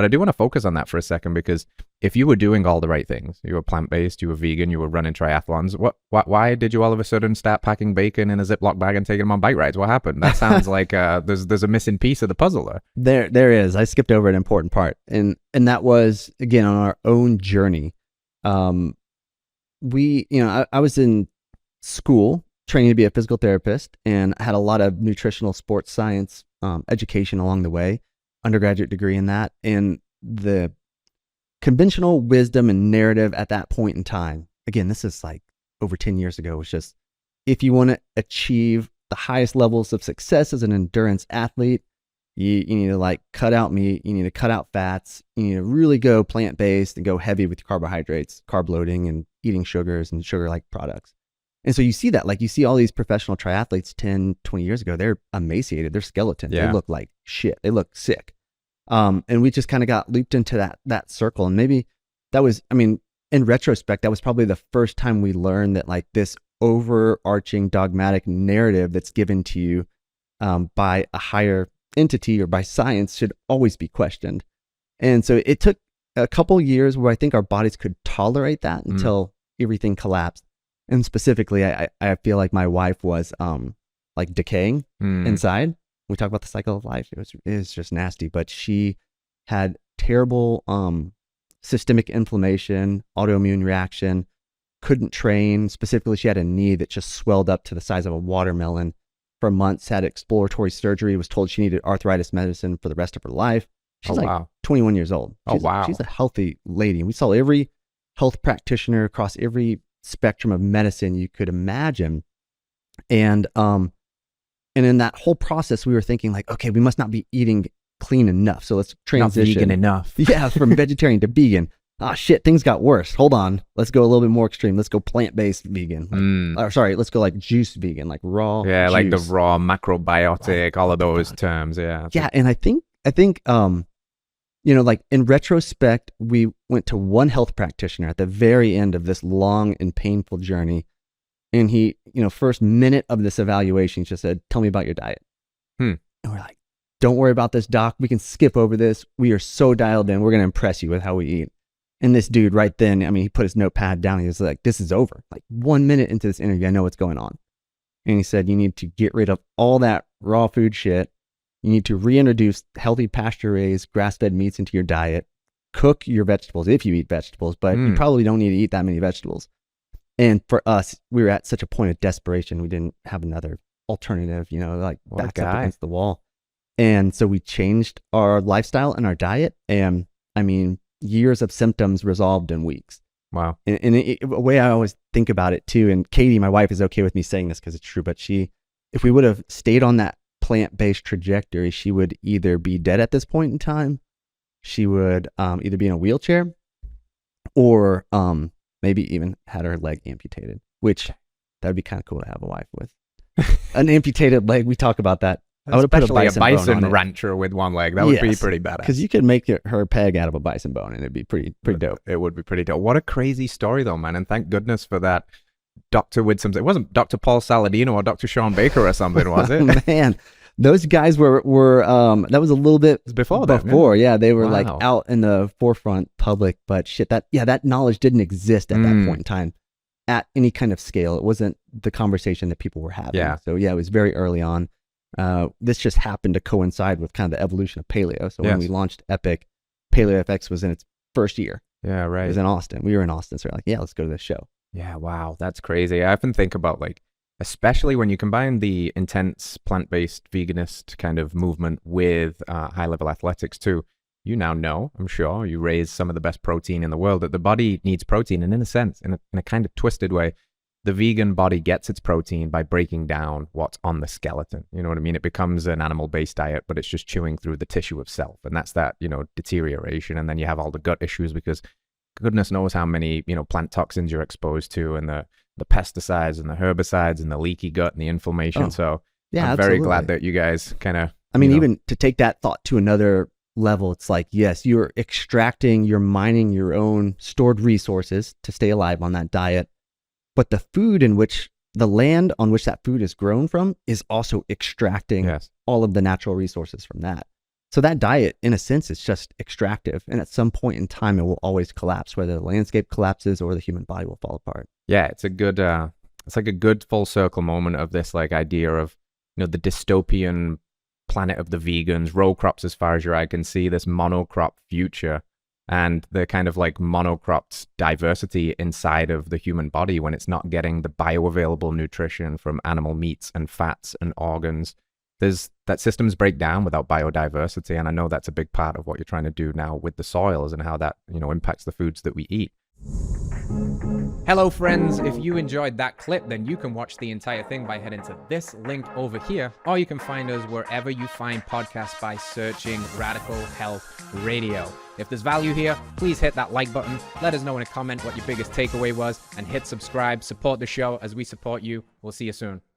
But I do want to focus on that for a second, because if you were doing all the right things, you were plant-based, you were vegan, you were running triathlons, why did you all of a sudden start packing bacon in a Ziploc bag and taking them on bike rides? What happened? That sounds like there's a missing piece of the puzzle there. There is. I skipped over an important part, and that was, again, on our own journey. I was in school training to be a physical therapist, and I had a lot of nutritional sports science education along the way, undergraduate degree in that. And the conventional wisdom and narrative at that point in time, again, this is like over 10 years ago, was just, if you want to achieve the highest levels of success as an endurance athlete, you need to like cut out meat, you need to cut out fats, you need to really go plant-based and go heavy with your carbohydrates, carb loading, and eating sugars and sugar-like products. And so you see that, like you see all these professional triathletes 10, 20 years ago, they're emaciated, they're skeletons, They look like shit, they look sick. And we just kind of got looped into that circle. And maybe that was, in retrospect, that was probably the first time we learned that like this overarching dogmatic narrative that's given to you by a higher entity or by science should always be questioned. And so it took a couple years where I think our bodies could tolerate that until everything collapsed. And specifically, I feel like my wife was like decaying inside. We talk about the cycle of life. It was just nasty, but she had terrible systemic inflammation, autoimmune reaction, couldn't train. Specifically, she had a knee that just swelled up to the size of a watermelon. For months, had exploratory surgery, was told she needed arthritis medicine for the rest of her life. She's 21 years old. She's a healthy lady. We saw every health practitioner across every spectrum of medicine you could imagine. And in that whole process, we were thinking like, okay, we must not be eating clean enough. So let's transition. Not vegan enough. Yeah, from vegetarian to vegan. Ah, shit, things got worse. Hold on. Let's go a little bit more extreme. Let's go plant-based vegan. Let's go like juice vegan, like raw juice. Like the raw macrobiotic, all of those terms. Yeah. Yeah, and I think like in retrospect, we went to one health practitioner at the very end of this long and painful journey. And he, first minute of this evaluation, he just said, "Tell me about your diet." And we're like, "Don't worry about this, doc. We can skip over this. We are so dialed in. We're going to impress you with how we eat." And this dude right then, he put his notepad down. He was like, "This is over. Like 1 minute into this interview, I know what's going on." And he said, "You need to get rid of all that raw food shit. You need to reintroduce healthy pasture-raised, grass-fed meats into your diet. Cook your vegetables if you eat vegetables, but you probably don't need to eat that many vegetables." And for us, we were at such a point of desperation. We didn't have another alternative, back up against the wall. And so we changed our lifestyle and our diet. And years of symptoms resolved in weeks. Wow. And a way I always think about it too, and Katie, my wife, is okay with me saying this because it's true, but if we would have stayed on that plant-based trajectory, she would either be dead at this point in time, she would either be in a wheelchair, or maybe even had her leg amputated, which that would be kind of cool to have a wife with. An amputated leg, we talk about that. I would have put a bison rancher with one leg. That would be pretty badass. Because you could make her peg out of a bison bone, and it'd be pretty dope. It would be pretty dope. What a crazy story, though, man! And thank goodness for that doctor with some. It wasn't Dr. Paul Saladino or Dr. Sean Baker or something, was it? Man, those guys were that was a little bit before. Yeah, they were like out in the forefront public, but shit, that knowledge didn't exist at that point in time at any kind of scale. It wasn't the conversation that people were having. Yeah. So yeah, it was very early on. This just happened to coincide with kind of the evolution of paleo. So when we launched Epic, Paleo FX was in its first year. Yeah, right. It was in Austin. We were in Austin, so we're like, yeah, let's go to this show. Yeah, wow, that's crazy. I often think about especially when you combine the intense plant-based veganist kind of movement with high-level athletics too. You now know, I'm sure, you raise some of the best protein in the world, that the body needs protein, and in a sense, in a kind of twisted way, the vegan body gets its protein by breaking down what's on the skeleton. You know what I mean? It becomes an animal-based diet, but it's just chewing through the tissue of self. And that's that, deterioration. And then you have all the gut issues because goodness knows how many, plant toxins you're exposed to, and the pesticides and the herbicides and the leaky gut and the inflammation. So I'm very glad that you guys kind of... even to take that thought to another level, it's like, yes, you're mining your own stored resources to stay alive on that diet. But the land on which that food is grown from is also extracting all of the natural resources from that. So that diet, in a sense, is just extractive. And at some point in time, it will always collapse, whether the landscape collapses or the human body will fall apart. Yeah, it's like a good full circle moment of this like idea of, the dystopian planet of the vegans, row crops as far as your eye can see, this monocrop future, and the kind of like monocropped diversity inside of the human body when it's not getting the bioavailable nutrition from animal meats and fats and organs. There's that systems break down without biodiversity, and I know that's a big part of what you're trying to do now with the soils and how that impacts the foods that we eat. Hello friends, if you enjoyed that clip, then you can watch the entire thing by heading to this link over here, or you can find us wherever you find podcasts by searching Radical Health Radio. If there's value here, please hit that like button, let us know in a comment what your biggest takeaway was, and hit subscribe, support the show as we support you. We'll see you soon.